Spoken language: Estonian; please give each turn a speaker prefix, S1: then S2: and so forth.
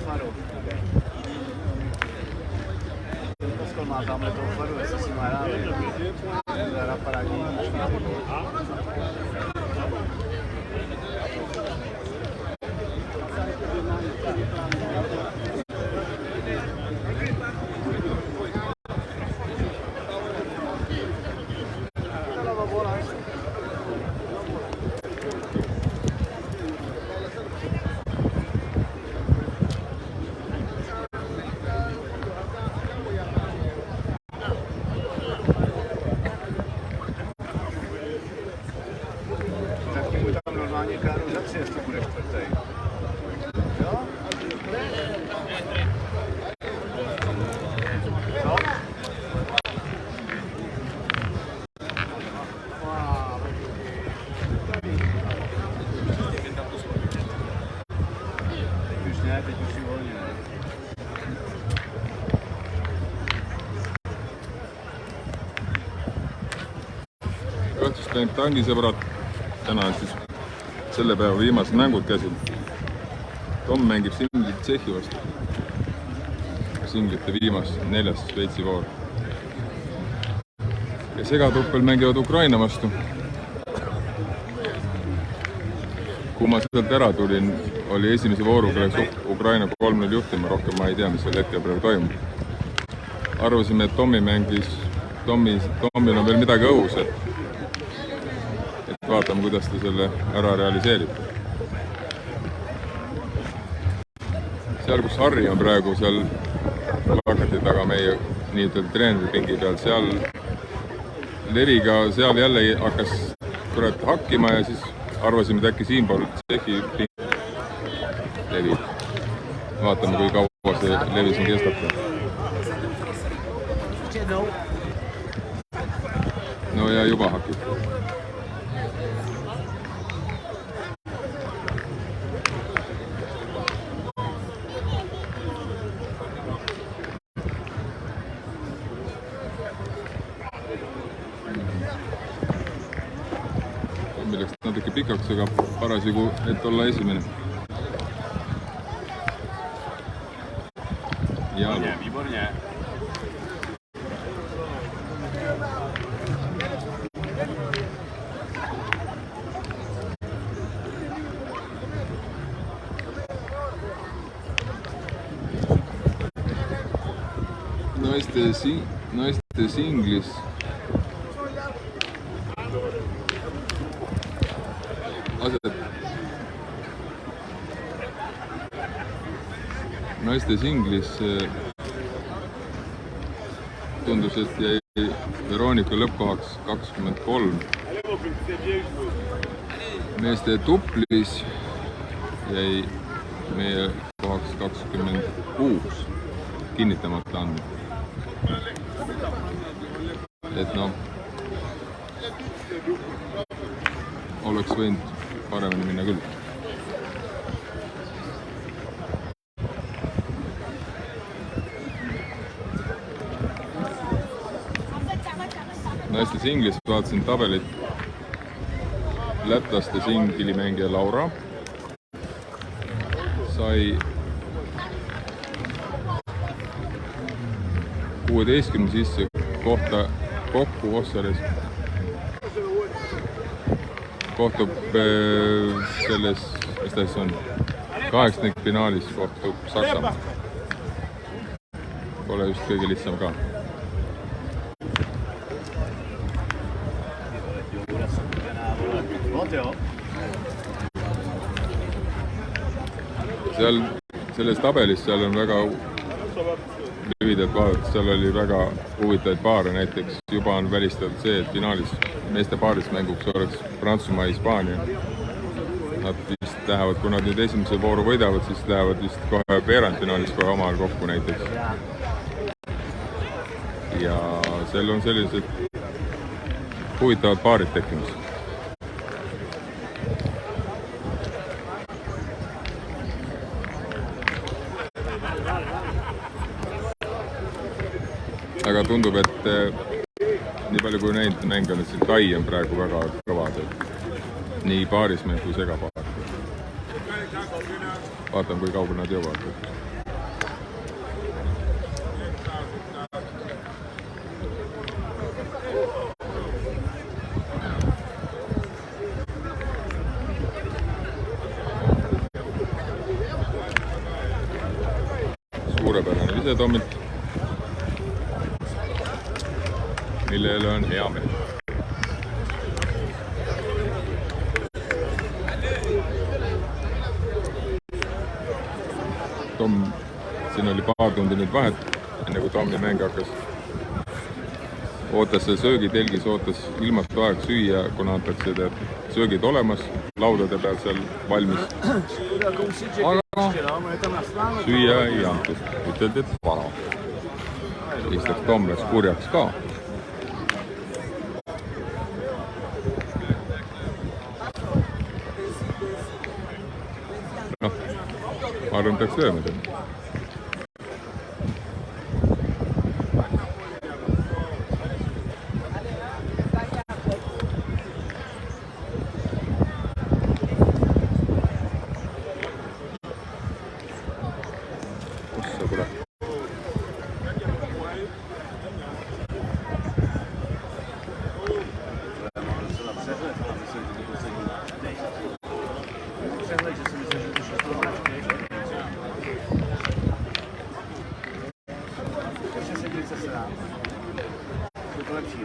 S1: Faro. Nos colmazamos todo Faro, ese sí era para aquí. Normálně kránu za 3, jestli bude čtvrtej. Jo? Co? Teď už ne, teď už je volně.
S2: Katsus käib tangisõbrad. Täna on siis selle päeva viimased mängud käsil. Tom mängib singlit Tšehhi vastu. Singlite viimast 4. Šveitsi voor. Ja segatruppel mängivad Ukraina vastu. Kui ma sealt ära tulin, oli esimese vooruga läks Ukraina 3-0 juhtima. Rohkem ma ei tea, mis seal hetkel praegu toimub. Arvasime, et Tommi mängis. Tommil on veel midagi õhus, et vaatame, kuidas ta selle ära realiseerib. Seal, kus Harri on praegu seal plakati taga meie nii-ütelda treeneripingi peal, seal Leviga seal jälle hakkas kurat hakkima ja siis arvasime, et äkki siinpool Tšehhi pingi Levi. Vaatame, kui kaua see Levi siin kestab. No ja juba hakib. Läks natuke pikaks, aga parasjagu, et olla esimene. Jalo. Naiste singlis naiste singlis tundus, et jäi Veronika lõppkohaks 23. Meeste tuplis jäi meie kohaks 26. Kinnitamata andnud. Et noh, oleks võinud paremini minna küll. Naiste singlis vaatasin tabelit. Lätlaste singilimängija Laura sai 16 sisse kohta kokku Ossares. Kohtub selles, mis ta siis on, 8. finaalis kohtub Saksamaa. Pole just kõige lihtsam ka. Seal, selles tabelis seal on väga lühidalt vaadates, seal oli väga huvitavaid paare, näiteks juba on välistatud see, et finaalis meeste paaris mänguks oleks Prantsusmaa ja Hispaania. Nad vist lähevad, kui nad nüüd esimese vooru võidavad, siis lähevad vist kohe veerandfinaalis kohe omal kokku näiteks. Ja seal on sellised huvitavad paarid tekkimas. Aga tundub, et nii palju kui neid mänge on, et see Tai on praegu väga kõvad. Nii paarismäng kui segapaar. Vaatame, kui kaugel nad jõuavad. suurepärane vise Tommilt, mille üle on hea meel. Tom, siin oli paar tundi nüüd vahet, enne kui Tommi mäng hakkas. Ootas see söögitelgis, ootas ilmatu aeg süüa, kuna antakse söögid olemas, laudade peal seal valmis. Aga süüa ei antud, üteldi, et vara. Siis läks Tom läks kurjaks ka. Noh, ma arvan, peaks lööma teda.
S1: To lepší,